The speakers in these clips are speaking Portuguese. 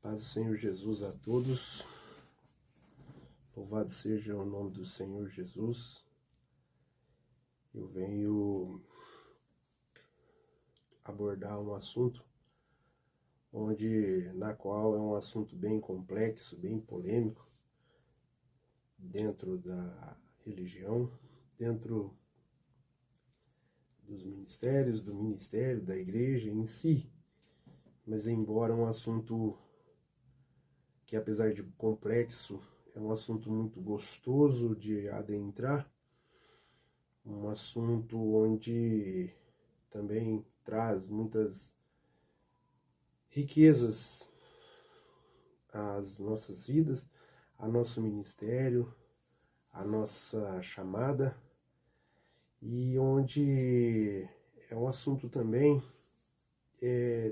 Paz do Senhor Jesus a todos. Louvado seja o nome do Senhor Jesus. Eu venho abordar um assunto na qual é um assunto bem complexo, bem polêmico, dentro da religião, dentro dos ministérios, do ministério, da igreja em si. Mas embora um assunto que, apesar de complexo, é um assunto muito gostoso de adentrar, um assunto onde também traz muitas riquezas às nossas vidas, ao nosso ministério, à nossa chamada, e onde é um assunto também,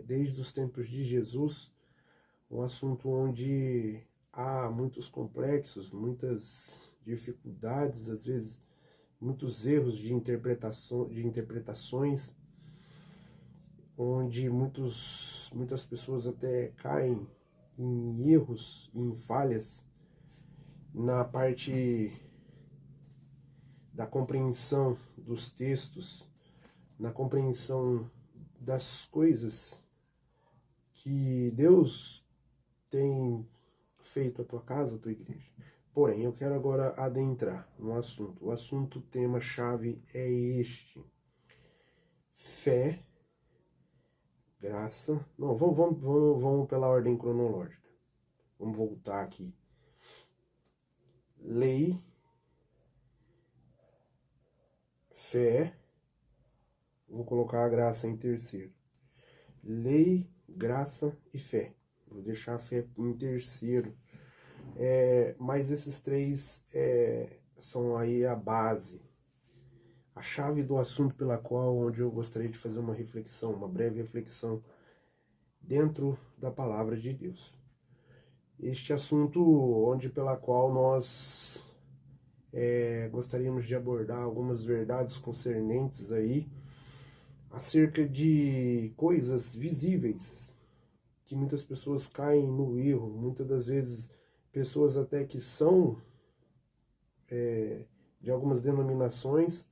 desde os tempos de Jesus, um assunto onde há muitos complexos, muitas dificuldades, às vezes muitos erros de interpretações, onde muitas pessoas até caem em erros, em falhas na parte da compreensão dos textos, na compreensão das coisas que Deus tem feito a tua casa, a tua igreja. Porém, eu quero agora adentrar no assunto. O assunto, tema-chave é este: fé, graça. Não, vamos pela ordem cronológica. Vamos voltar aqui. Lei, fé. Vou colocar a graça em terceiro. Lei, graça e fé. Vou deixar a fé em terceiro. Mas esses três são aí a base, a chave do assunto onde eu gostaria de fazer uma reflexão, uma breve reflexão dentro da palavra de Deus. Este assunto pela qual nós gostaríamos de abordar algumas verdades concernentes aí acerca de coisas visíveis que muitas pessoas caem no erro, muitas das vezes pessoas até que são de algumas denominações,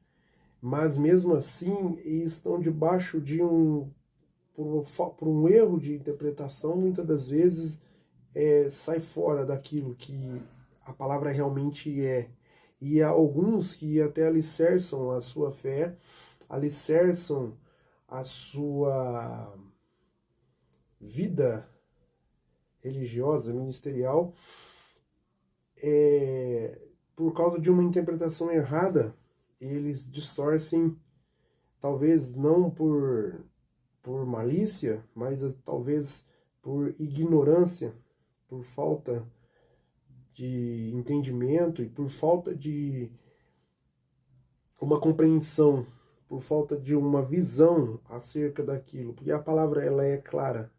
mas mesmo assim estão debaixo de por um erro de interpretação, muitas das vezes sai fora daquilo que a palavra realmente é. E há alguns que até alicerçam a sua fé, alicerçam a sua vida religiosa, ministerial, por causa de uma interpretação errada. Eles distorcem, talvez não por malícia, mas talvez por ignorância, por falta de entendimento e por falta de uma compreensão, por falta de uma visão acerca daquilo, porque a palavra ela é clara,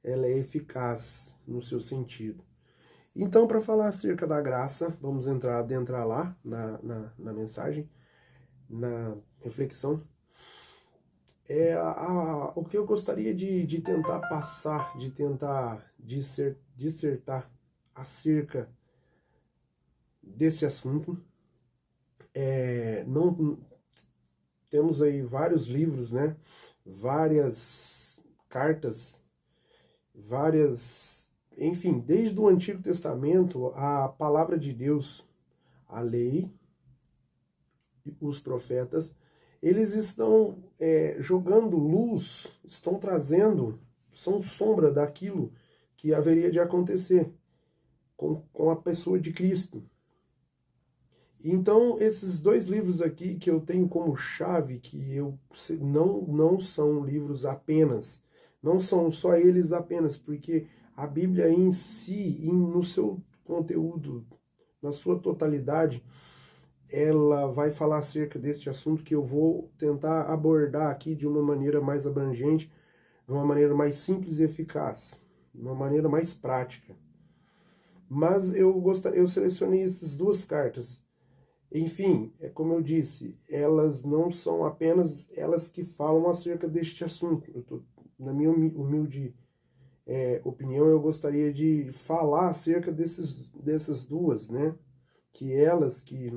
ela é eficaz no seu sentido. Então, para falar acerca da graça, vamos adentrar lá na mensagem, na reflexão. O que eu gostaria de tentar passar, de tentar dissertar acerca desse assunto. Não temos aí vários livros, né? Várias cartas, enfim, desde o Antigo Testamento, a palavra de Deus, a lei, os profetas, eles estão jogando luz, estão trazendo, são sombra daquilo que haveria de acontecer com a pessoa de Cristo. Então, esses dois livros aqui que eu tenho como chave, que não são livros apenas, não são só eles apenas, porque a Bíblia em si, no seu conteúdo, na sua totalidade, ela vai falar acerca deste assunto que eu vou tentar abordar aqui de uma maneira mais abrangente, de uma maneira mais simples e eficaz, de uma maneira mais prática. Mas eu selecionei essas duas cartas. Enfim, como eu disse, elas não são apenas elas que falam acerca deste assunto. Na minha humilde opinião, eu gostaria de falar acerca dessas duas, né? Que elas que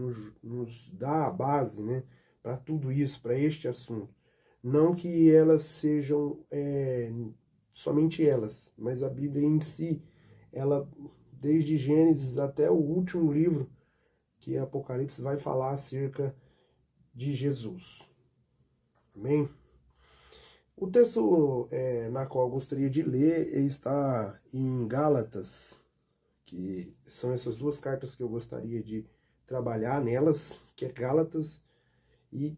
nos dá a base, né? Para tudo isso, para este assunto. Não que elas sejam somente elas, mas a Bíblia em si, ela, desde Gênesis até o último livro, que é Apocalipse, vai falar acerca de Jesus. Amém? O texto na qual eu gostaria de ler está em Gálatas, que são essas duas cartas que eu gostaria de trabalhar nelas, que é Gálatas e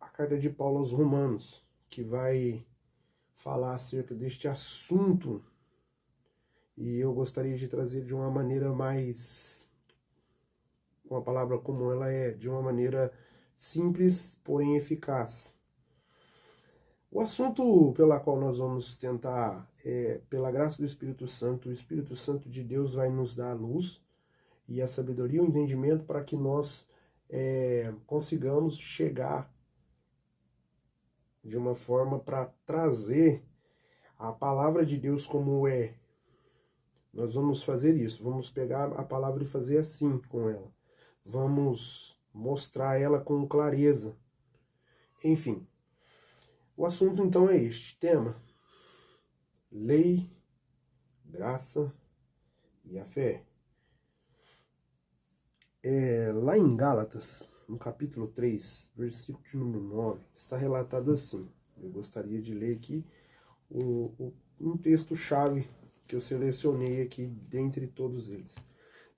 a carta de Paulo aos Romanos, que vai falar acerca deste assunto, e eu gostaria de trazer de uma maneira mais, com a palavra como ela é, de uma maneira simples, porém eficaz. O assunto pela qual nós vamos tentar, pela graça do Espírito Santo, o Espírito Santo de Deus vai nos dar a luz e a sabedoria e o entendimento para que nós consigamos chegar de uma forma para trazer a palavra de Deus como é. Nós vamos fazer isso, vamos pegar a palavra e fazer assim com ela. Vamos mostrar ela com clareza. Enfim, o assunto então é este tema: lei, graça e a fé. Lá em Gálatas, no capítulo 3, versículo de número 9, está relatado assim. Eu gostaria de ler aqui um texto-chave que eu selecionei aqui dentre todos eles.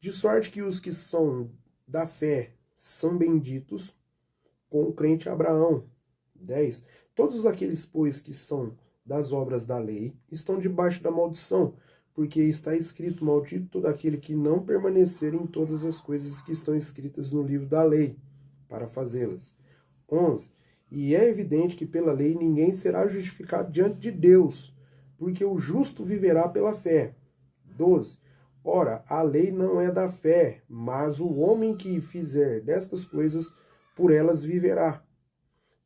De sorte que os que são da fé são benditos com o crente Abraão. 10. Todos aqueles, pois, que são das obras da lei, estão debaixo da maldição, porque está escrito: maldito todo aquele que não permanecer em todas as coisas que estão escritas no livro da lei, para fazê-las. 11. E é evidente que pela lei ninguém será justificado diante de Deus, porque o justo viverá pela fé. 12. Ora, a lei não é da fé, mas o homem que fizer destas coisas, por elas viverá.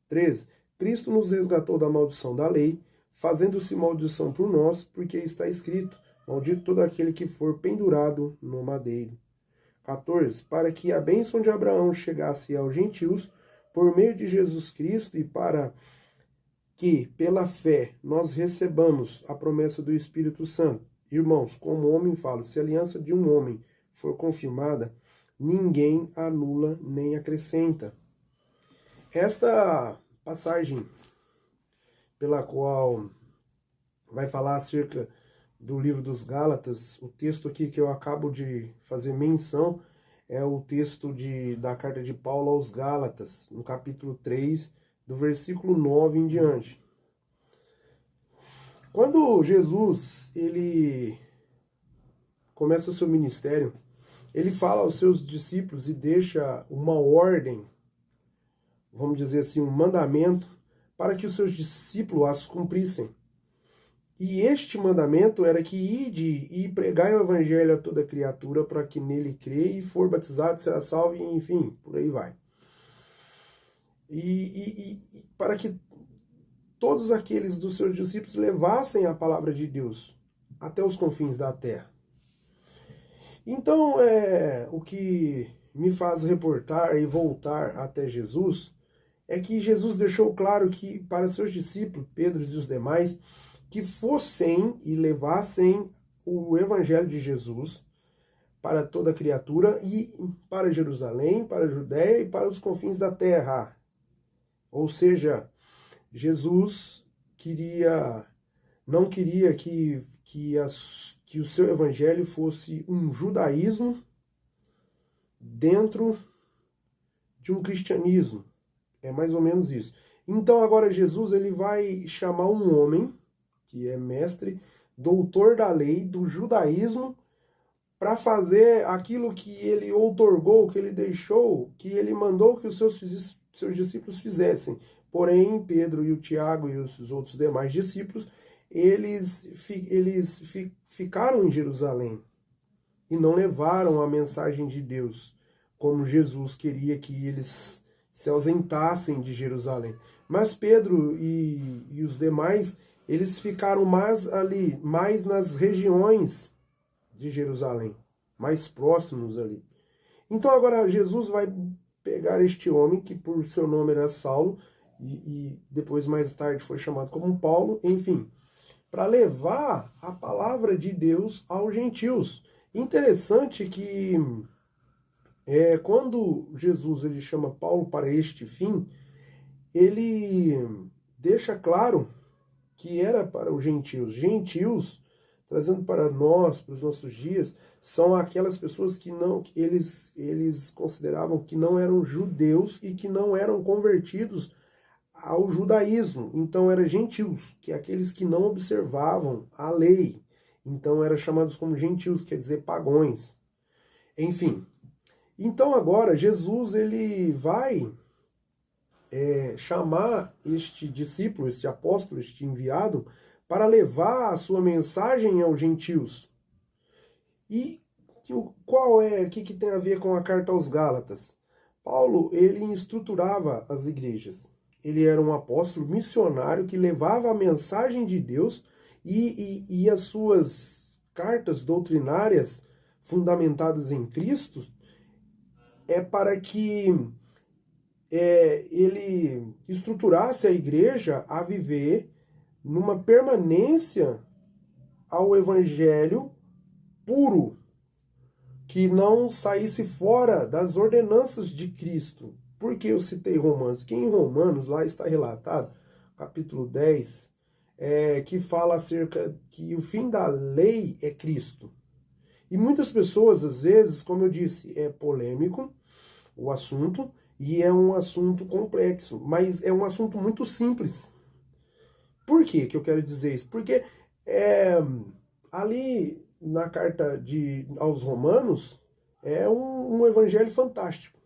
13. Cristo nos resgatou da maldição da lei, fazendo-se maldição por nós, porque está escrito: maldito todo aquele que for pendurado no madeiro. 14. Para que a bênção de Abraão chegasse aos gentios, por meio de Jesus Cristo, e para que, pela fé, nós recebamos a promessa do Espírito Santo. Irmãos, como o homem fala, se a aliança de um homem for confirmada, ninguém anula nem acrescenta. Esta passagem pela qual vai falar acerca do livro dos Gálatas, o texto aqui que eu acabo de fazer menção é o texto da carta de Paulo aos Gálatas, no capítulo 3, do versículo 9 em diante. Quando Jesus ele começa o seu ministério, ele fala aos seus discípulos e deixa uma ordem, vamos dizer assim, um mandamento, para que os seus discípulos as cumprissem. E este mandamento era que ide e pregai o evangelho a toda criatura, para que nele crê e for batizado, será salvo, e enfim, por aí vai. E para que todos aqueles dos seus discípulos levassem a palavra de Deus até os confins da terra. Então, o que me faz reportar e voltar até Jesus é que Jesus deixou claro que para seus discípulos, Pedro e os demais, que fossem e levassem o evangelho de Jesus para toda criatura e para Jerusalém, para a Judéia e para os confins da terra. Ou seja, Jesus não queria que o seu evangelho fosse um judaísmo dentro de um cristianismo. É mais ou menos isso. Então agora Jesus ele vai chamar um homem que é mestre, doutor da lei, do judaísmo, para fazer aquilo que ele outorgou, que ele deixou, que ele mandou que os seus discípulos fizessem. Porém, Pedro e o Tiago e os outros demais discípulos, eles ficaram em Jerusalém e não levaram a mensagem de Deus, como Jesus queria que eles se ausentassem de Jerusalém. Mas Pedro e os demais, eles ficaram mais ali, mais nas regiões de Jerusalém, mais próximos ali. Então agora Jesus vai pegar este homem, que por seu nome era Saulo, e depois mais tarde foi chamado como Paulo, enfim, para levar a palavra de Deus aos gentios. Interessante que quando Jesus ele chama Paulo para este fim, ele deixa claro que era para os gentios. Gentios, trazendo para nós, para os nossos dias, são aquelas pessoas que não, eles consideravam que não eram judeus e que não eram convertidos ao judaísmo. Então eram gentios, que é aqueles que não observavam a lei. Então eram chamados como gentios, quer dizer pagões. Enfim. Então agora Jesus ele vai chamar este discípulo, este apóstolo, este enviado, para levar a sua mensagem aos gentios. E o que tem a ver com a carta aos Gálatas? Paulo, ele estruturava as igrejas. Ele era um apóstolo missionário que levava a mensagem de Deus e as suas cartas doutrinárias fundamentadas em Cristo para que ele estruturasse a igreja a viver numa permanência ao evangelho puro, que não saísse fora das ordenanças de Cristo. Por que eu citei Romanos? Que em Romanos, lá está relatado, capítulo 10, que fala acerca que o fim da lei é Cristo. E muitas pessoas, às vezes, como eu disse, é polêmico o assunto, e é um assunto complexo, mas é um assunto muito simples. Por que eu quero dizer isso? Porque ali na carta aos Romanos é um evangelho fantástico,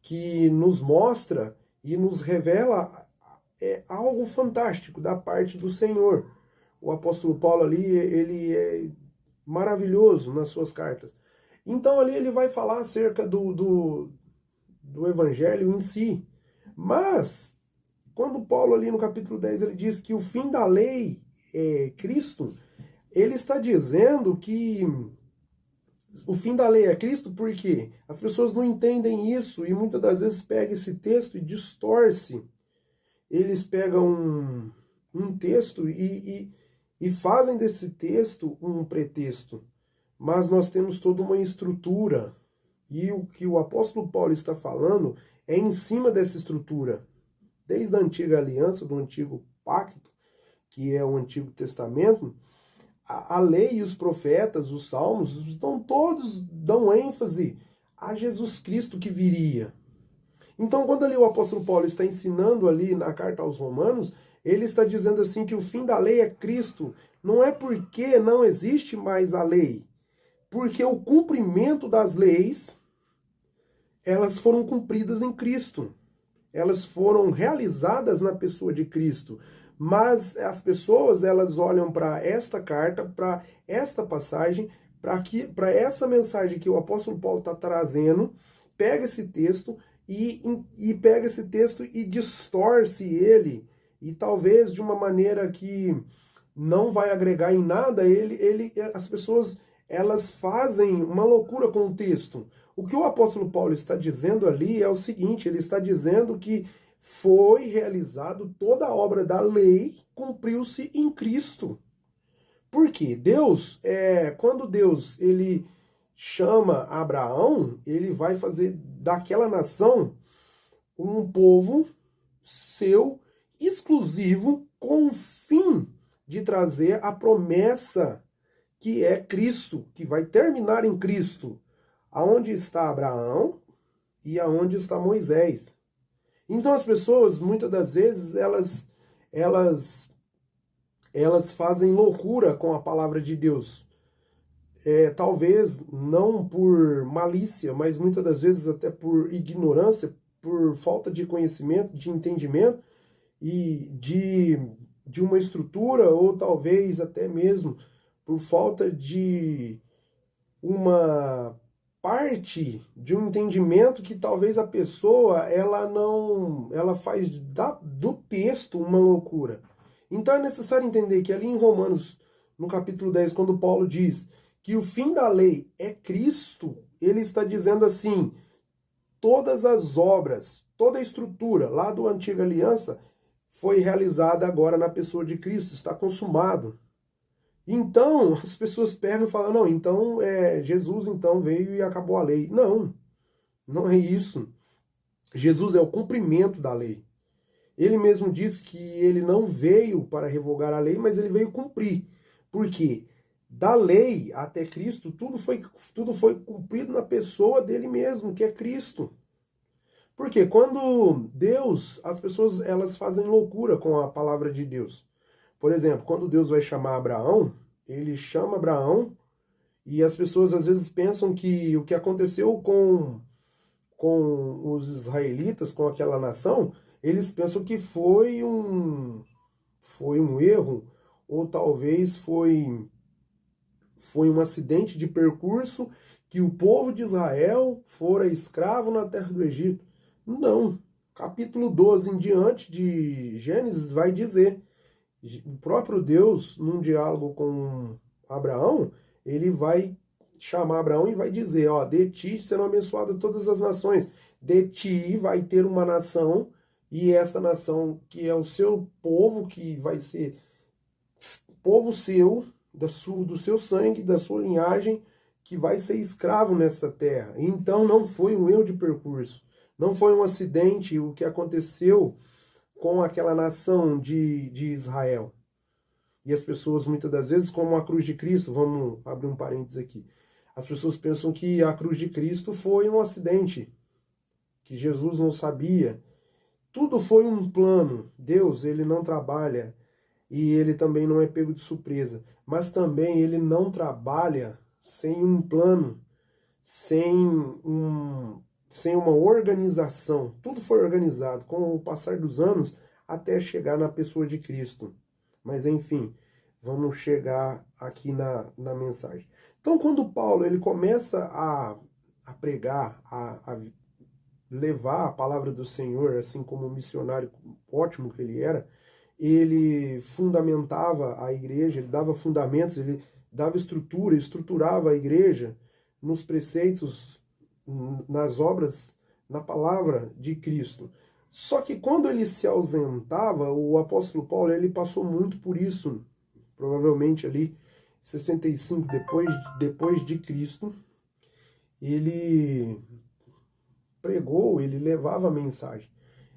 que nos mostra e nos revela algo fantástico da parte do Senhor. O apóstolo Paulo ali, ele é maravilhoso nas suas cartas. Então ali ele vai falar acerca do evangelho em si. Mas, quando Paulo ali no capítulo 10 ele diz que o fim da lei é Cristo, ele está dizendo que o fim da lei é Cristo porque as pessoas não entendem isso e muitas das vezes pegam esse texto e distorce. Eles pegam um texto e fazem desse texto um pretexto. Mas nós temos toda uma estrutura. E o que o apóstolo Paulo está falando é em cima dessa estrutura. Desde a antiga aliança, do antigo pacto, que é o Antigo Testamento, a lei e os profetas, os salmos, todos dão ênfase a Jesus Cristo que viria. Então, quando ali o apóstolo Paulo está ensinando ali na carta aos Romanos, ele está dizendo assim que o fim da lei é Cristo. Não é porque não existe mais a lei, porque o cumprimento das leis, elas foram cumpridas em Cristo. Elas foram realizadas na pessoa de Cristo. Mas as pessoas, elas olham para esta carta, para esta passagem, para essa mensagem que o apóstolo Paulo está trazendo, pega esse texto e pega esse texto e distorce ele, e talvez de uma maneira que não vai agregar em nada, as pessoas elas fazem uma loucura com o texto. O que o apóstolo Paulo está dizendo ali é o seguinte, ele está dizendo que foi realizado toda a obra da lei, cumpriu-se em Cristo. Por quê? Deus, quando Deus ele chama Abraão, ele vai fazer daquela nação um povo seu, exclusivo, com o fim de trazer a promessa que é Cristo, que vai terminar em Cristo. Aonde está Abraão e aonde está Moisés. Então as pessoas, muitas das vezes, elas fazem loucura com a palavra de Deus. Talvez não por malícia, mas muitas das vezes até por ignorância, por falta de conhecimento, de entendimento e de uma estrutura, ou talvez até mesmo por falta de uma parte de um entendimento que talvez a pessoa ela faz do texto uma loucura. Então é necessário entender que ali em Romanos, no capítulo 10, quando Paulo diz que o fim da lei é Cristo, ele está dizendo assim, todas as obras, toda a estrutura lá do Antiga Aliança foi realizada agora na pessoa de Cristo, está consumado. Então, as pessoas pegam e falam, não, então Jesus então veio e acabou a lei. Não, não é isso. Jesus é o cumprimento da lei. Ele mesmo disse que ele não veio para revogar a lei, mas ele veio cumprir. Por quê? Da lei até Cristo, tudo foi cumprido na pessoa dele mesmo, que é Cristo. Porque quando Deus, as pessoas elas fazem loucura com a palavra de Deus. Por exemplo, quando Deus vai chamar Abraão, ele chama Abraão e as pessoas às vezes pensam que o que aconteceu com os israelitas, com aquela nação, eles pensam que foi um erro, ou talvez foi um acidente de percurso que o povo de Israel fora escravo na terra do Egito. Não. Capítulo 12 em diante de Gênesis vai dizer, o próprio Deus, num diálogo com Abraão, ele vai chamar Abraão e vai dizer, ó, de ti serão abençoadas todas as nações, de ti vai ter uma nação, e esta nação que é o seu povo, que vai ser povo seu, do seu sangue, da sua linhagem, que vai ser escravo nessa terra. Então não foi um erro de percurso, não foi um acidente o que aconteceu com aquela nação de Israel. E as pessoas, muitas das vezes, como a cruz de Cristo, vamos abrir um parênteses aqui, as pessoas pensam que a cruz de Cristo foi um acidente, que Jesus não sabia. Tudo foi um plano. Deus, ele não trabalha e ele também não é pego de surpresa. Mas também ele não trabalha sem um plano, sem uma organização. Tudo foi organizado com o passar dos anos até chegar na pessoa de Cristo. Mas enfim, vamos chegar aqui na mensagem. Então, quando Paulo ele começa a pregar, a levar a palavra do Senhor, assim como um missionário ótimo que ele era, ele fundamentava a igreja, ele dava fundamentos, ele dava estrutura, estruturava a igreja nos preceitos, nas obras, na palavra de Cristo. Só que quando ele se ausentava, o apóstolo Paulo ele passou muito por isso, provavelmente ali 65 depois de Cristo, ele pregou, ele levava a mensagem.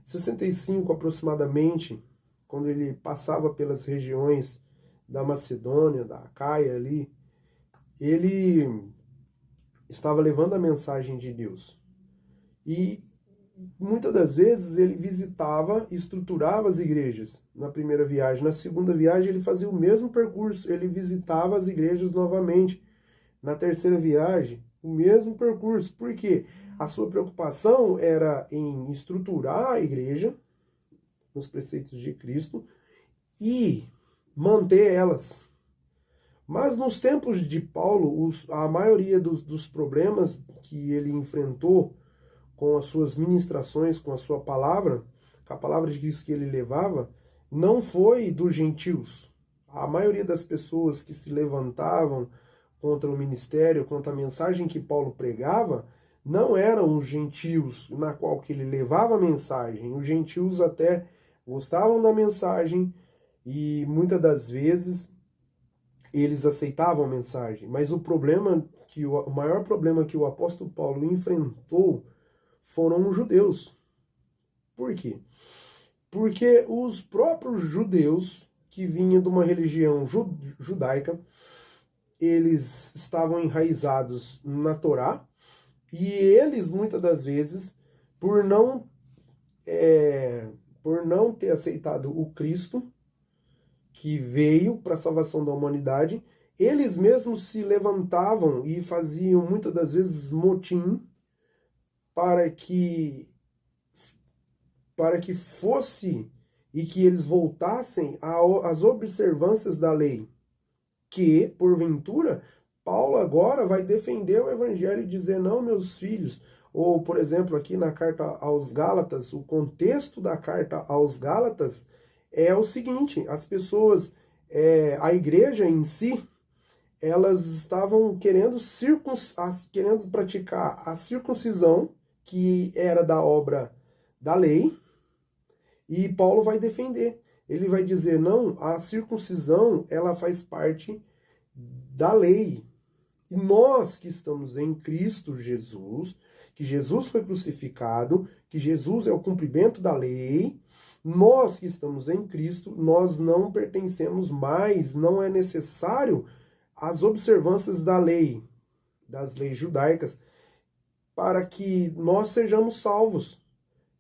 65 aproximadamente, quando ele passava pelas regiões da Macedônia, da Acaia ali, ele estava levando a mensagem de Deus. E muitas das vezes ele visitava e estruturava as igrejas na primeira viagem. Na segunda viagem ele fazia o mesmo percurso, ele visitava as igrejas novamente. Na terceira viagem, o mesmo percurso. Por quê? A sua preocupação era em estruturar a igreja nos preceitos de Cristo e manter elas. Mas nos tempos de Paulo, a maioria dos problemas que ele enfrentou com as suas ministrações, com a sua palavra, com a palavra de Cristo que ele levava, não foi dos gentios. A maioria das pessoas que se levantavam contra o ministério, contra a mensagem que Paulo pregava, não eram os gentios na qual que ele levava a mensagem. Os gentios até gostavam da mensagem e muitas das vezes eles aceitavam a mensagem. Mas o maior problema que o apóstolo Paulo enfrentou foram os judeus. Por quê? Porque os próprios judeus, que vinham de uma religião judaica, eles estavam enraizados na Torá, e eles, muitas das vezes, por não ter aceitado o Cristo, que veio para a salvação da humanidade, eles mesmos se levantavam e faziam, muitas das vezes, motim para que fosse e que eles voltassem às observâncias da lei, que, porventura, Paulo agora vai defender o evangelho e dizer, não, meus filhos, ou, por exemplo, aqui na carta aos Gálatas, o contexto da carta aos Gálatas é o seguinte: as pessoas, a igreja em si, elas estavam querendo praticar a circuncisão, que era da obra da lei, e Paulo vai defender. Ele vai dizer, não, a circuncisão, ela faz parte da lei. E nós que estamos em Cristo Jesus, que Jesus foi crucificado, que Jesus é o cumprimento da lei, nós que estamos em Cristo, nós não pertencemos mais, não é necessário as observâncias da lei, das leis judaicas, para que nós sejamos salvos.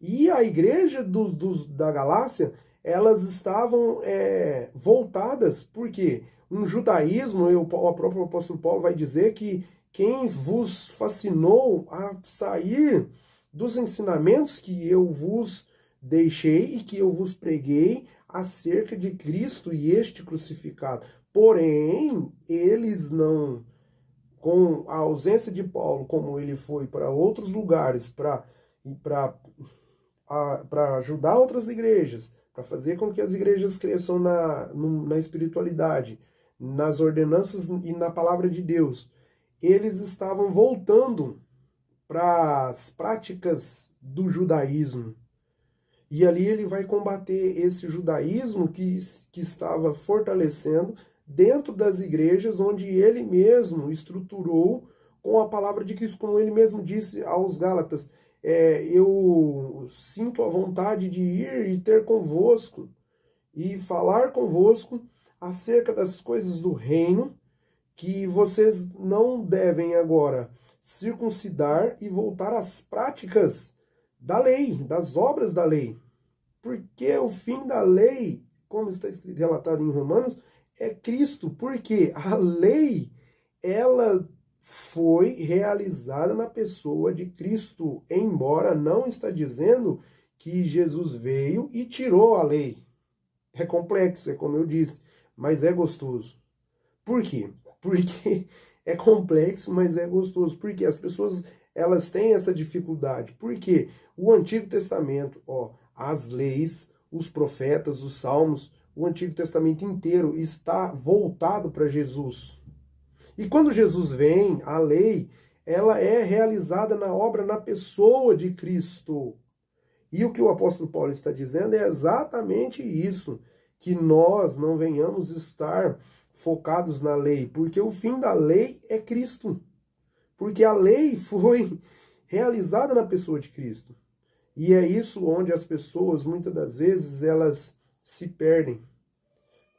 E a igreja da Galácia, elas estavam voltadas, porque um judaísmo, o próprio apóstolo Paulo vai dizer que quem vos fascinou a sair dos ensinamentos que eu vos deixei e que eu vos preguei acerca de Cristo e este crucificado. Porém, eles não, com a ausência de Paulo, como ele foi para outros lugares, para ajudar outras igrejas, para fazer com que as igrejas cresçam na espiritualidade, nas ordenanças e na palavra de Deus, eles estavam voltando para as práticas do judaísmo. E ali ele vai combater esse judaísmo que estava fortalecendo dentro das igrejas, onde ele mesmo estruturou com a palavra de Cristo, como ele mesmo disse aos Gálatas, eu sinto a vontade de ir e ter convosco, e falar convosco acerca das coisas do reino, que vocês não devem agora circuncidar e voltar às práticas da lei, das obras da lei. Porque o fim da lei, como está escrito, relatado em Romanos, é Cristo. Porque a lei, ela foi realizada na pessoa de Cristo, embora não está dizendo que Jesus veio e tirou a lei. É complexo, é como eu disse, mas é gostoso. Por quê? Porque é complexo, mas é gostoso. Porque as pessoas, elas têm essa dificuldade. Porque o Antigo Testamento, as leis, os profetas, os salmos, o Antigo Testamento inteiro está voltado para Jesus. E quando Jesus vem, a lei, ela é realizada na obra, na pessoa de Cristo. E o que o apóstolo Paulo está dizendo é exatamente isso, que nós não venhamos estar focados na lei, porque o fim da lei é Cristo. Porque a lei foi realizada na pessoa de Cristo. E é isso onde as pessoas, muitas das vezes, elas se perdem.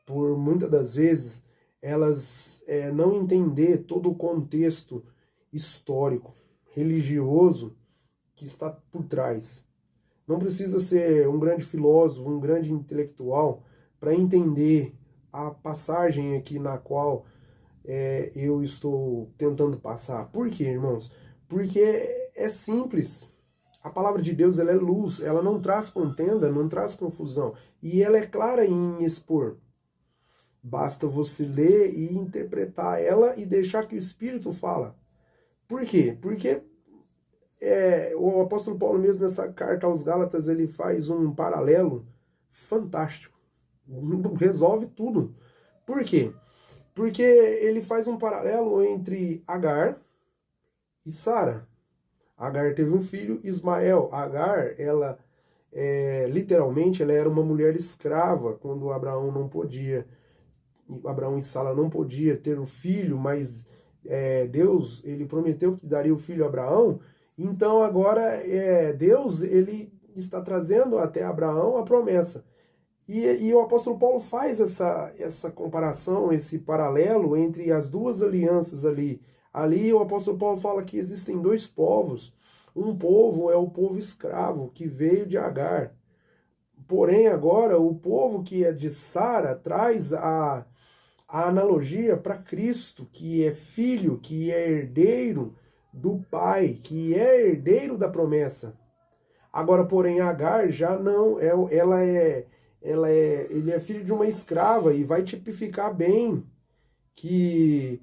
Por muitas das vezes, elas não entender todo o contexto histórico, religioso que está por trás. Não precisa ser um grande filósofo, um grande intelectual para entender a passagem aqui na qual eu estou tentando passar. Por quê, irmãos? Porque é simples. A palavra de Deus, ela é luz, ela não traz contenda, não traz confusão. E ela é clara em expor. Basta você ler e interpretar ela e deixar que o Espírito fala. Por quê? Porque o apóstolo Paulo mesmo, nessa carta aos Gálatas, ele faz um paralelo fantástico. Resolve tudo. Por quê? Porque ele faz um paralelo entre Agar e Sara. Agar teve um filho, Ismael. Agar, ela literalmente, ela era uma mulher escrava quando Abraão e Sara não podia ter um filho, mas Deus, ele prometeu que daria o filho a Abraão. Então agora Deus, ele está trazendo até Abraão a promessa. E o apóstolo Paulo faz essa comparação, esse paralelo entre as duas alianças ali. Ali o apóstolo Paulo fala que existem dois povos. Um povo é o povo escravo, que veio de Agar. Porém, agora, o povo que é de Sara traz a analogia para Cristo, que é filho, que é herdeiro do Pai, que é herdeiro da promessa. Agora, porém, Agar já não, ele é filho de uma escrava e vai tipificar bem que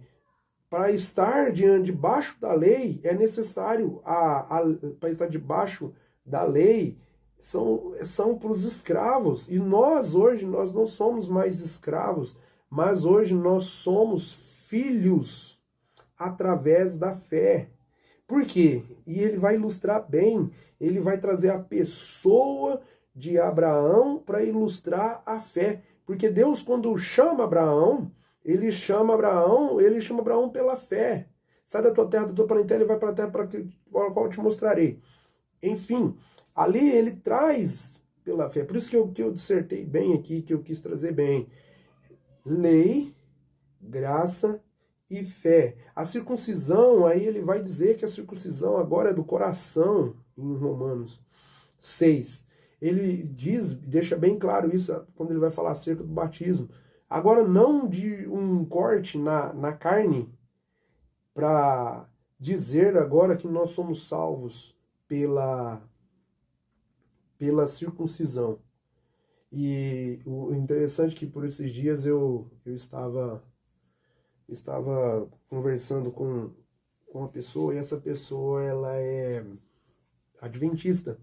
para estar debaixo da lei é necessário, para estar debaixo da lei, são para os escravos. E nós, hoje, nós não somos mais escravos, mas hoje nós somos filhos através da fé. Por quê? E ele vai ilustrar bem, ele vai trazer a pessoa de Abraão para ilustrar a fé. Porque Deus, quando chama Abraão, ele chama Abraão pela fé. Sai da tua terra, da tua parentela e vai para a terra para a qual eu te mostrarei. Enfim, ali ele traz pela fé. Por isso que eu dissertei bem aqui, que eu quis trazer bem. Lei, graça e fé. A circuncisão, aí ele vai dizer que a circuncisão agora é do coração, em Romanos 6. Ele diz, deixa bem claro isso quando ele vai falar acerca do batismo. Agora, não de um corte na carne, para dizer agora que nós somos salvos pela circuncisão. E o interessante é que por esses dias eu estava conversando com uma pessoa, e essa pessoa ela é adventista.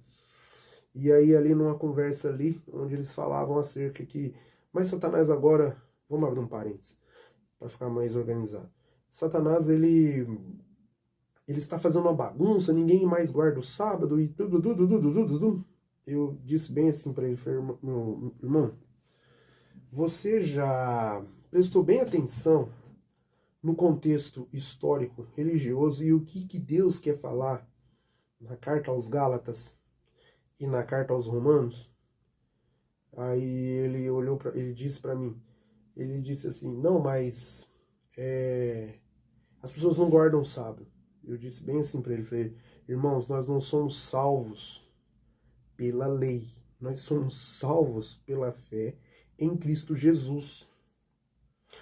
E aí ali numa conversa ali, onde eles falavam acerca que, mas Satanás agora, vamos abrir um parênteses, para ficar mais organizado. Satanás, ele está fazendo uma bagunça, ninguém mais guarda o sábado e tudo. Eu disse bem assim para ele, falei, meu irmão, você já prestou bem atenção no contexto histórico, religioso e o que Deus quer falar na carta aos Gálatas e na carta aos Romanos? Aí ele disse para mim, ele disse assim, não, mas as pessoas não guardam o sábado. Eu disse bem assim para ele, falei, irmãos, nós não somos salvos pela lei, nós somos salvos pela fé em Cristo Jesus.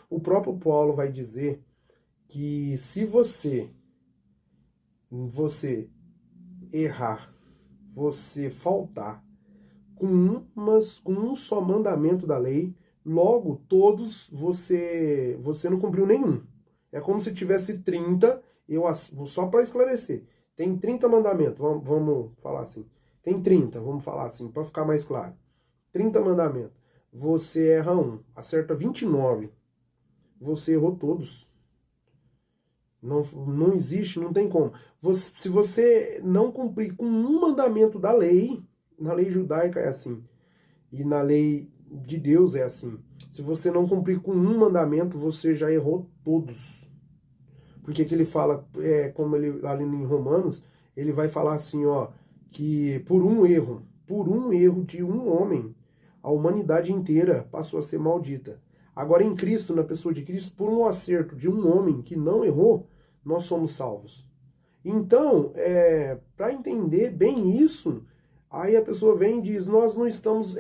O próprio Paulo vai dizer que se você errar, você faltar com um só mandamento da lei, logo todos você não cumpriu nenhum. É como se tivesse 30, só para esclarecer, tem 30 mandamentos, vamos falar assim. Tem 30, vamos falar assim, para ficar mais claro. 30 mandamentos. Você erra um, acerta 29. Você errou todos. Não existe, não tem como. Se você não cumprir com um mandamento da lei, na lei judaica é assim, e na lei de Deus é assim. Se você não cumprir com um mandamento, você já errou todos. Porque que ele fala, como ele ali em Romanos, ele vai falar assim, ó, que por um erro de um homem, a humanidade inteira passou a ser maldita. Agora em Cristo, na pessoa de Cristo, por um acerto de um homem que não errou, nós somos salvos. Então, para entender bem isso, aí a pessoa vem e diz, nós não estamos,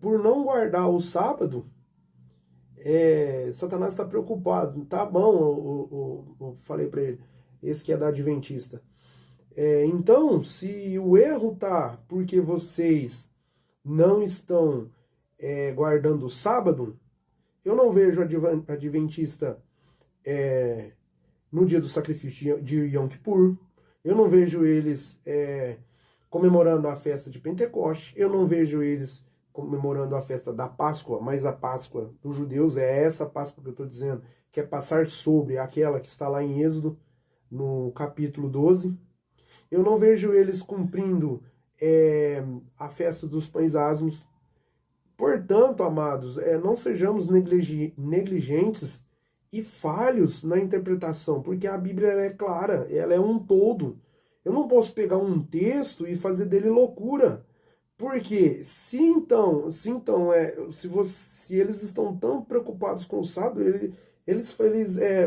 por não guardar o sábado, Satanás está preocupado. Tá bom, eu falei para ele, esse que é da Adventista. Então, se o erro tá porque vocês não estão guardando o sábado, eu não vejo Adventista no dia do sacrifício de Yom Kippur, eu não vejo eles comemorando a festa de Pentecoste, eu não vejo eles comemorando a festa da Páscoa, mas a Páscoa dos judeus é essa Páscoa que eu estou dizendo, que é passar sobre aquela que está lá em Êxodo, no capítulo 12. Eu não vejo eles cumprindo a festa dos pães asmos. Portanto, amados, não sejamos negligentes e falhos na interpretação, porque a Bíblia ela é clara, ela é um todo. Eu não posso pegar um texto e fazer dele loucura, porque se eles estão tão preocupados com o sábado, eles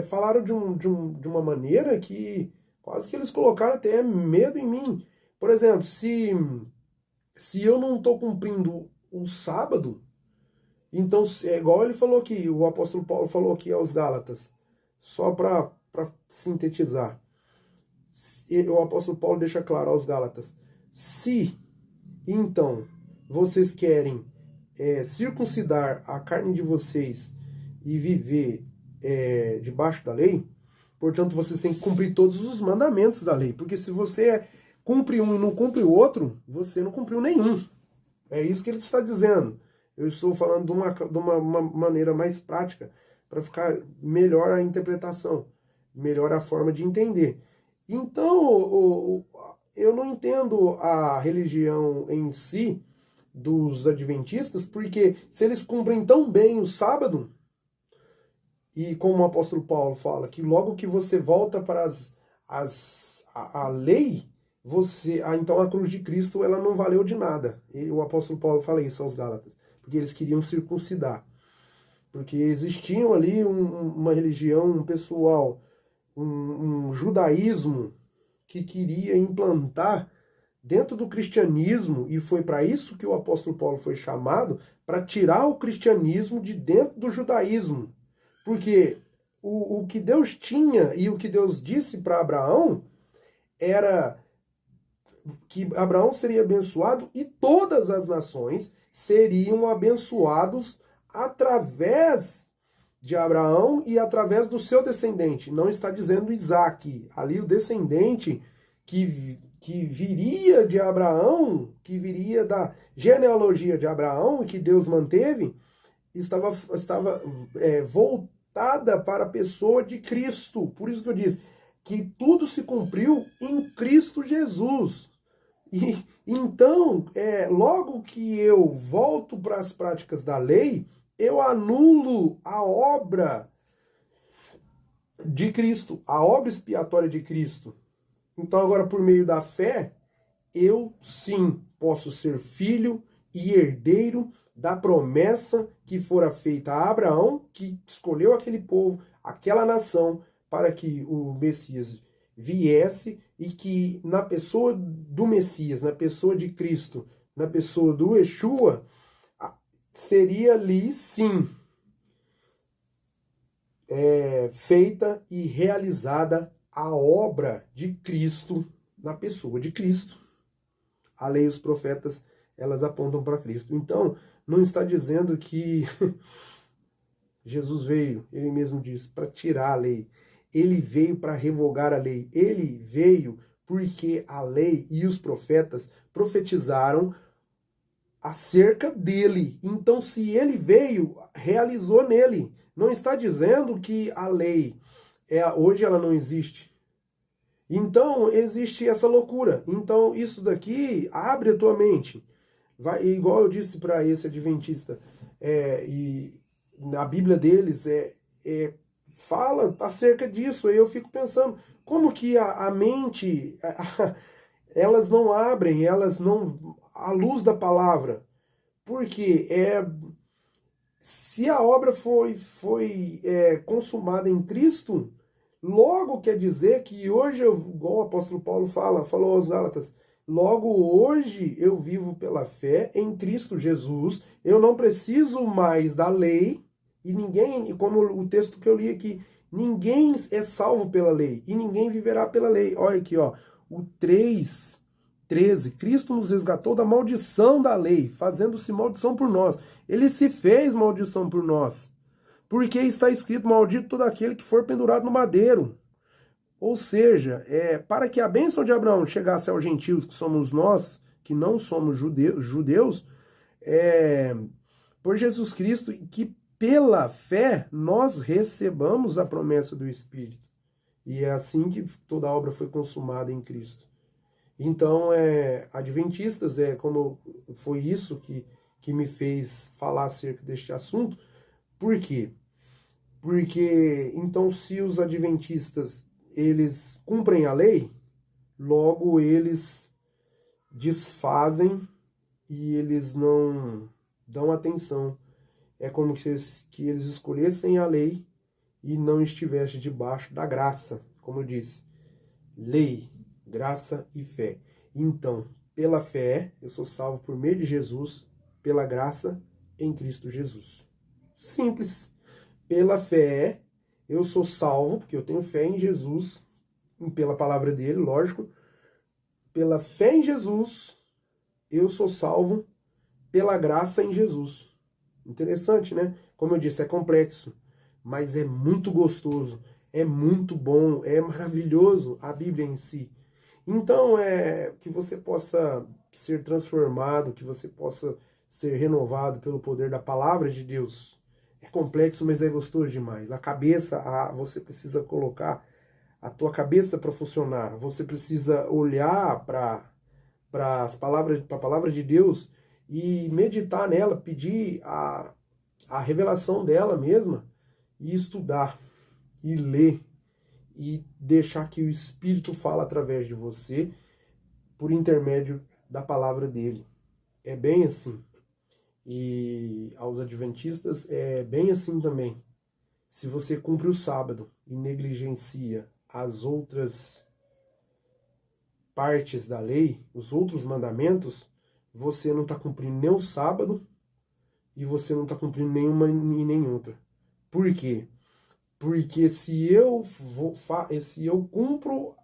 falaram de uma maneira que quase que eles colocaram até medo em mim. Por exemplo, se eu não estou cumprindo o sábado, então é igual ele falou aqui, o apóstolo Paulo falou aqui aos Gálatas, só para sintetizar. O apóstolo Paulo deixa claro aos Gálatas, se então vocês querem circuncidar a carne de vocês e viver debaixo da lei, portanto vocês têm que cumprir todos os mandamentos da lei, porque se você cumpre um e não cumpre o outro, você não cumpriu nenhum. É isso que ele está dizendo. Eu estou falando de uma maneira mais prática, para ficar melhor a interpretação, melhor a forma de entender. Então, eu não entendo a religião em si dos adventistas, porque se eles cumprem tão bem o sábado, e como o apóstolo Paulo fala, que logo que você volta para a lei, então a cruz de Cristo ela não valeu de nada. E o apóstolo Paulo fala isso aos Gálatas, porque eles queriam circuncidar. Porque existiam ali uma religião, um pessoal, um judaísmo que queria implantar dentro do cristianismo, e foi para isso que o apóstolo Paulo foi chamado, para tirar o cristianismo de dentro do judaísmo. Porque o que Deus tinha e o que Deus disse para Abraão era que Abraão seria abençoado e todas as nações seriam abençoados através de Abraão e através do seu descendente. Não está dizendo Isaac. Ali o descendente que viria de Abraão, que viria da genealogia de Abraão e que Deus manteve, estava voltada para a pessoa de Cristo. Por isso que eu disse que tudo se cumpriu em Cristo Jesus. E então, logo que eu volto para as práticas da lei, eu anulo a obra de Cristo, a obra expiatória de Cristo. Então agora, por meio da fé, eu sim posso ser filho e herdeiro da promessa que fora feita a Abraão, que escolheu aquele povo, aquela nação, para que o Messias viesse e que na pessoa do Messias, na pessoa de Cristo, na pessoa do Yeshua, seria ali sim feita e realizada a obra de Cristo na pessoa de Cristo. A lei e os profetas, elas apontam para Cristo. Então, não está dizendo que Jesus veio, ele mesmo disse, para tirar a lei. Ele veio para revogar a lei. Ele veio porque a lei e os profetas profetizaram acerca dele. Então, se ele veio, realizou nele. Não está dizendo que a lei hoje ela não existe. Então, existe essa loucura. Então, isso daqui abre a tua mente. Vai, igual eu disse para esse adventista, e na Bíblia deles fala acerca disso. Aí eu fico pensando, como que a mente, elas não abrem, elas não, à luz da palavra. Porque se a obra foi consumada em Cristo, logo quer dizer que hoje, igual o apóstolo Paulo falou aos Gálatas, logo hoje eu vivo pela fé em Cristo Jesus, eu não preciso mais da lei, e ninguém, como o texto que eu li aqui, ninguém é salvo pela lei, e ninguém viverá pela lei. Olha aqui, ó, o 3:13, Cristo nos resgatou da maldição da lei, fazendo-se maldição por nós. Ele se fez maldição por nós. Porque está escrito, maldito todo aquele que for pendurado no madeiro. Ou seja, para que a bênção de Abraão chegasse aos gentios, que somos nós, que não somos judeus, por Jesus Cristo, que pela fé nós recebamos a promessa do Espírito. E é assim que toda a obra foi consumada em Cristo. Então, adventistas, como foi isso que me fez falar acerca deste assunto. Por quê? Porque, então, se os adventistas, eles cumprem a lei, logo eles desfazem e eles não dão atenção. É como que eles escolhessem a lei e não estivessem debaixo da graça, como eu disse. Lei, graça e fé. Então, pela fé, eu sou salvo por meio de Jesus, pela graça em Cristo Jesus. Simples. Pela fé, eu sou salvo, porque eu tenho fé em Jesus, pela palavra dele, lógico. Pela fé em Jesus, eu sou salvo pela graça em Jesus. Interessante, né? Como eu disse, é complexo, mas é muito gostoso, é muito bom, é maravilhoso a Bíblia em si. Então, que você possa ser transformado, que você possa ser renovado pelo poder da palavra de Deus. É complexo, mas é gostoso demais. A cabeça, você precisa colocar a tua cabeça para funcionar. Você precisa olhar para as palavras, para a palavra de Deus e meditar nela, pedir a revelação dela mesma e estudar e ler e deixar que o Espírito fale através de você por intermédio da palavra dele. É bem assim. E aos adventistas é bem assim também. Se você cumpre o sábado e negligencia as outras partes da lei, os outros mandamentos, você não está cumprindo nem o sábado e você não está cumprindo nenhuma e nem outra. Por quê? Porque se eu cumpro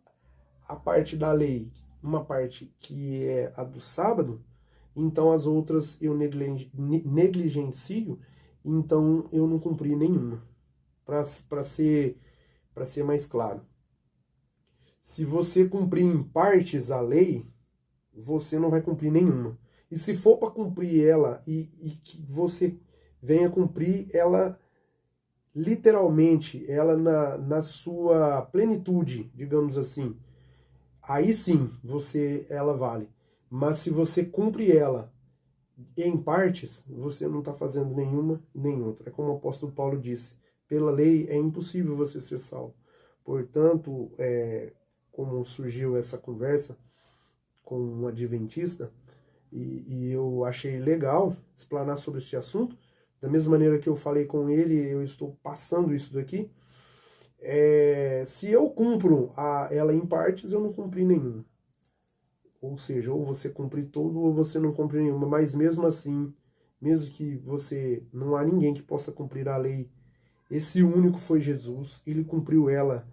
a parte da lei, uma parte que é a do sábado, então as outras eu negligencio, então eu não cumpri nenhuma. Para ser mais claro. Se você cumprir em partes a lei, você não vai cumprir nenhuma. E se for para cumprir ela e que você venha cumprir ela literalmente, ela na sua plenitude, digamos assim, aí sim ela vale. Mas se você cumpre ela em partes, você não está fazendo nenhuma nem outra. É como o apóstolo Paulo disse, pela lei é impossível você ser salvo. Portanto, como surgiu essa conversa com um adventista, e eu achei legal explanar sobre esse assunto, da mesma maneira que eu falei com ele, eu estou passando isso daqui. Se eu cumpro ela em partes, eu não cumpri nenhuma. Ou seja, ou você cumpre tudo ou você não cumpre nenhuma. Mas mesmo assim, mesmo que você não há ninguém que possa cumprir a lei, esse único foi Jesus. Ele cumpriu ela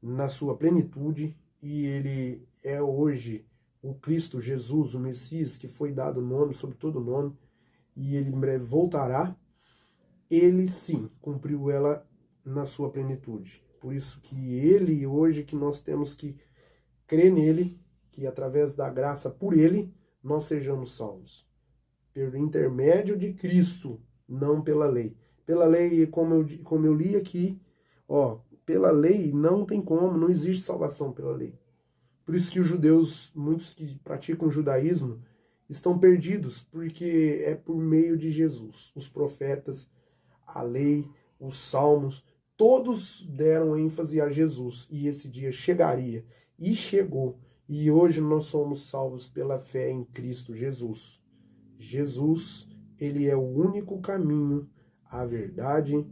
na sua plenitude e ele é hoje o Cristo Jesus, o Messias, que foi dado nome sobre todo nome, e ele em breve voltará. Ele sim cumpriu ela na sua plenitude. Por isso que ele hoje que nós temos que crer nele, que através da graça por ele nós sejamos salvos. Pelo intermédio de Cristo, não pela lei. Pela lei, como eu li aqui, pela lei não tem como, não existe salvação pela lei. Por isso que os judeus, muitos que praticam o judaísmo, estão perdidos, porque é por meio de Jesus. Os profetas, a lei, os salmos, todos deram ênfase a Jesus. E esse dia chegaria. E chegou. E hoje nós somos salvos pela fé em Cristo Jesus. Jesus, ele é o único caminho, a verdade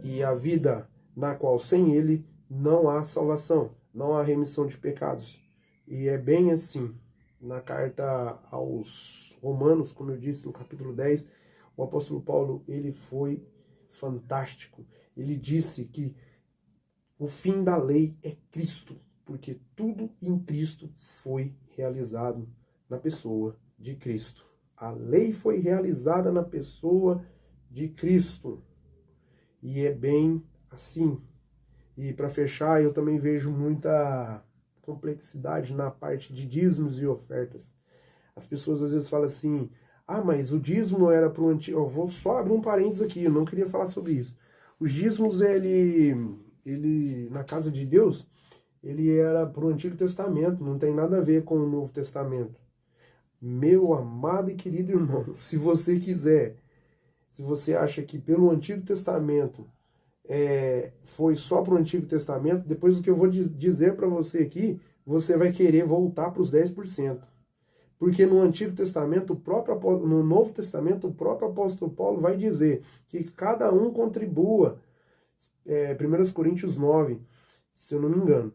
e a vida, na qual sem ele não há salvação, não há remissão de pecados. E é bem assim, na carta aos Romanos, como eu disse no capítulo 10, o apóstolo Paulo, ele foi fantástico. Ele disse que o fim da lei é Cristo, porque tudo em Cristo foi realizado na pessoa de Cristo. A lei foi realizada na pessoa de Cristo. E é bem assim. E para fechar, eu também vejo muita complexidade na parte de dízimos e ofertas. As pessoas às vezes falam assim, mas o dízimo era para o antigo... Eu vou só abrir um parênteses aqui, eu não queria falar sobre isso. Os dízimos, ele na casa de Deus, ele era para o Antigo Testamento, não tem nada a ver com o Novo Testamento. Meu amado e querido irmão, se você quiser, se você acha que pelo Antigo Testamento foi só para o Antigo Testamento, depois do que eu vou dizer para você aqui, você vai querer voltar para os 10%. Porque no Antigo Testamento, no Novo Testamento, o próprio apóstolo Paulo vai dizer que cada um contribua, 1 Coríntios 9, se eu não me engano,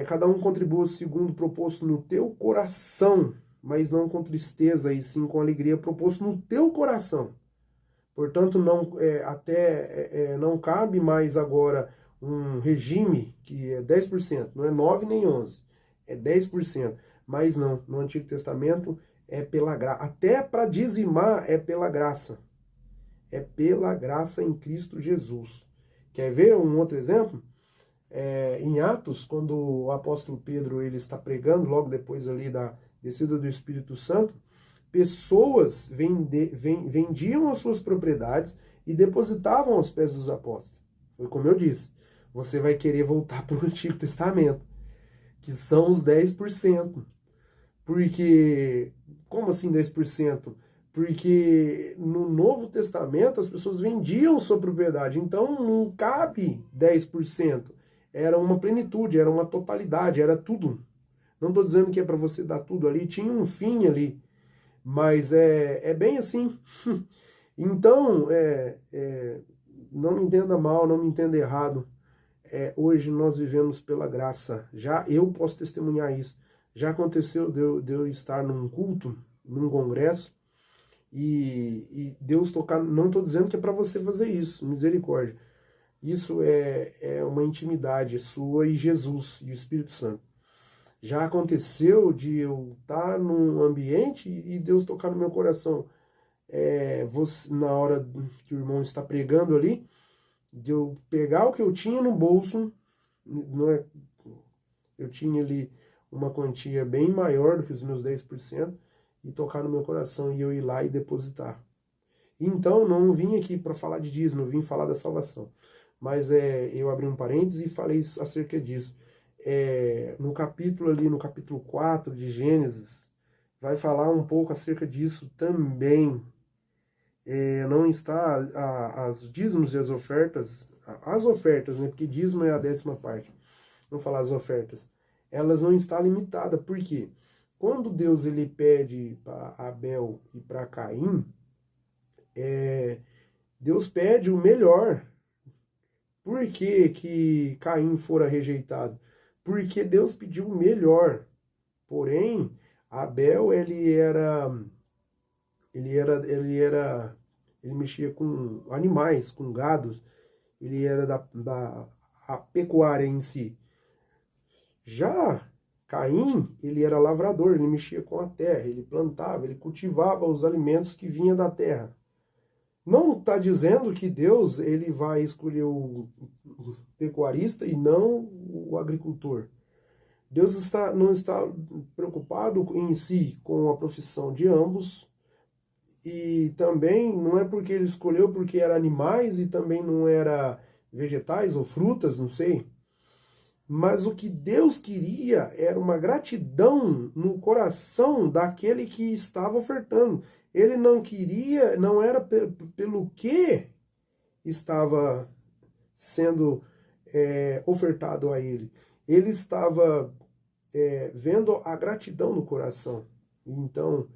cada um contribua segundo proposto no teu coração, mas não com tristeza, e sim com alegria, proposto no teu coração. Portanto, não cabe mais agora um regime que é 10%, não é 9 nem 11, é 10%. Mas não, no Antigo Testamento é pela graça. Até para dizimar é pela graça. É pela graça em Cristo Jesus. Quer ver um outro exemplo? em Atos, quando o apóstolo Pedro ele está pregando, logo depois ali da descida do Espírito Santo, pessoas vendiam as suas propriedades e depositavam aos pés dos apóstolos. Foi como eu disse, você vai querer voltar para o Antigo Testamento, que são os 10%. Porque, como assim 10%? Porque no Novo Testamento as pessoas vendiam sua propriedade, então não cabe 10%. Era uma plenitude, era uma totalidade, era tudo. Não estou dizendo que é para você dar tudo ali, tinha um fim ali, mas é bem assim. Então, não me entenda mal, não me entenda errado. Hoje nós vivemos pela graça. Já eu posso testemunhar isso. Já aconteceu de eu estar num culto, num congresso, e Deus tocar. Não estou dizendo que é para você fazer isso, misericórdia. Isso é uma intimidade sua e Jesus e o Espírito Santo. Já aconteceu de eu estar num ambiente e Deus tocar no meu coração. Na hora que o irmão está pregando ali, de eu pegar o que eu tinha no bolso, eu tinha ali uma quantia bem maior do que os meus 10%, e tocar no meu coração e eu ir lá e depositar. Então, não vim aqui para falar de dízimo, eu vim falar da salvação. Mas eu abri um parênteses e falei acerca disso. No capítulo 4 de Gênesis, vai falar um pouco acerca disso também. Não está as dízimos e as ofertas, né? Porque dízimo é a 10ª parte. Vamos falar as ofertas. Elas não estão limitadas. Por quê? Quando Deus ele pede para Abel e para Caim, Deus pede o melhor. Por que que Caim fora rejeitado? Porque Deus pediu o melhor. Porém, Abel ele mexia com animais, com gados. Ele era a pecuária em si. Já Caim, ele era lavrador, ele mexia com a terra, ele plantava, ele cultivava os alimentos que vinham da terra. Não está dizendo que Deus ele vai escolher o pecuarista e não o agricultor. Deus não está preocupado em si com a profissão de ambos, e também não é porque ele escolheu porque era animais e também não era vegetais ou frutas, não sei. Mas o que Deus queria era uma gratidão no coração daquele que estava ofertando. Ele não queria, não era pelo que estava sendo ofertado a ele. Ele estava vendo a gratidão no coração. Então,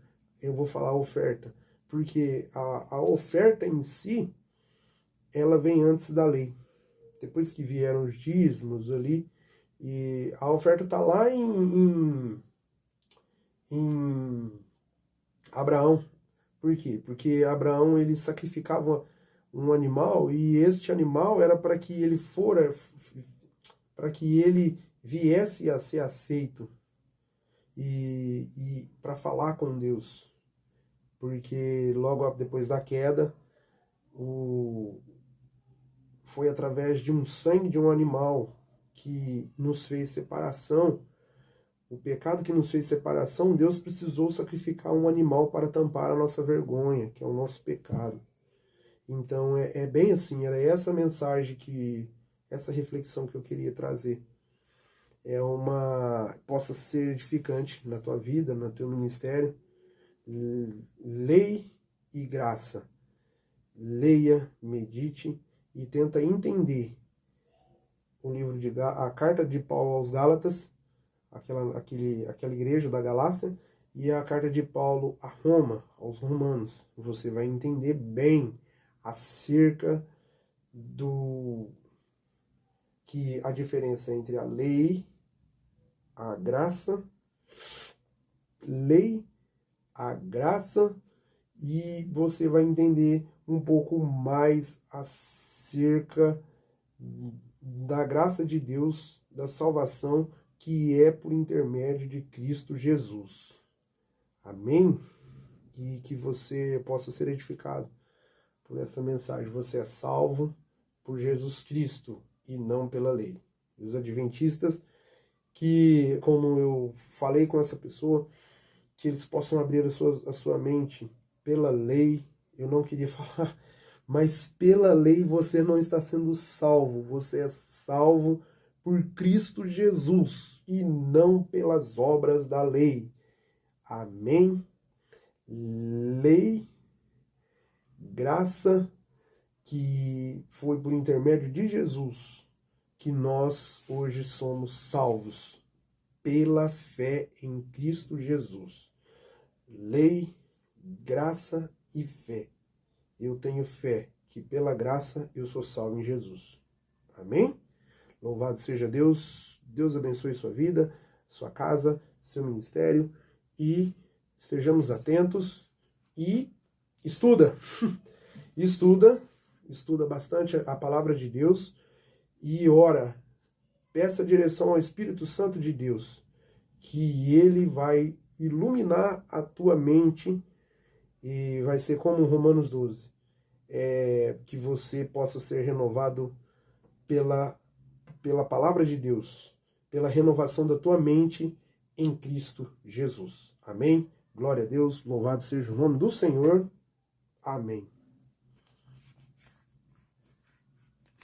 eu vou falar oferta, porque a oferta em si, ela vem antes da lei. Depois que vieram os dízimos ali, e a oferta está lá em Abraão. Por quê? Porque Abraão ele sacrificava um animal e este animal era para que ele viesse a ser aceito e para falar com Deus. Porque logo depois da queda, foi através de um sangue de um animal que nos fez separação, o pecado que nos fez separação, Deus precisou sacrificar um animal para tampar a nossa vergonha, que é o nosso pecado. Então é bem assim, era essa mensagem essa reflexão que eu queria trazer. Possa ser edificante na tua vida, no teu ministério. Lei e graça. Leia, medite e tenta entender a carta de Paulo aos Gálatas, aquela igreja da Galácia, e a carta de Paulo a Roma, aos romanos. Você vai entender bem acerca que a diferença entre a lei, a graça, e você vai entender um pouco mais acerca da graça de Deus, da salvação, que é por intermédio de Cristo Jesus. Amém? E que você possa ser edificado por essa mensagem. Você é salvo por Jesus Cristo e não pela lei. os adventistas, que, como eu falei com essa pessoa, que eles possam abrir a sua mente pela lei. Eu não queria falar, mas pela lei você não está sendo salvo, você é salvo por Cristo Jesus e não pelas obras da lei. Amém? Lei, graça, que foi por intermédio de Jesus que nós hoje somos salvos pela fé em Cristo Jesus. Lei, graça e fé. Eu tenho fé que pela graça eu sou salvo em Jesus. Amém? Louvado seja Deus. Deus abençoe sua vida, sua casa, seu ministério e estejamos atentos e estuda. Estuda bastante a palavra de Deus e ora. Peça direção ao Espírito Santo de Deus, que ele vai iluminar a tua mente e vai ser como Romanos 12, que você possa ser renovado pela palavra de Deus, pela renovação da tua mente em Cristo Jesus. Amém? Glória a Deus, louvado seja o nome do Senhor. Amém.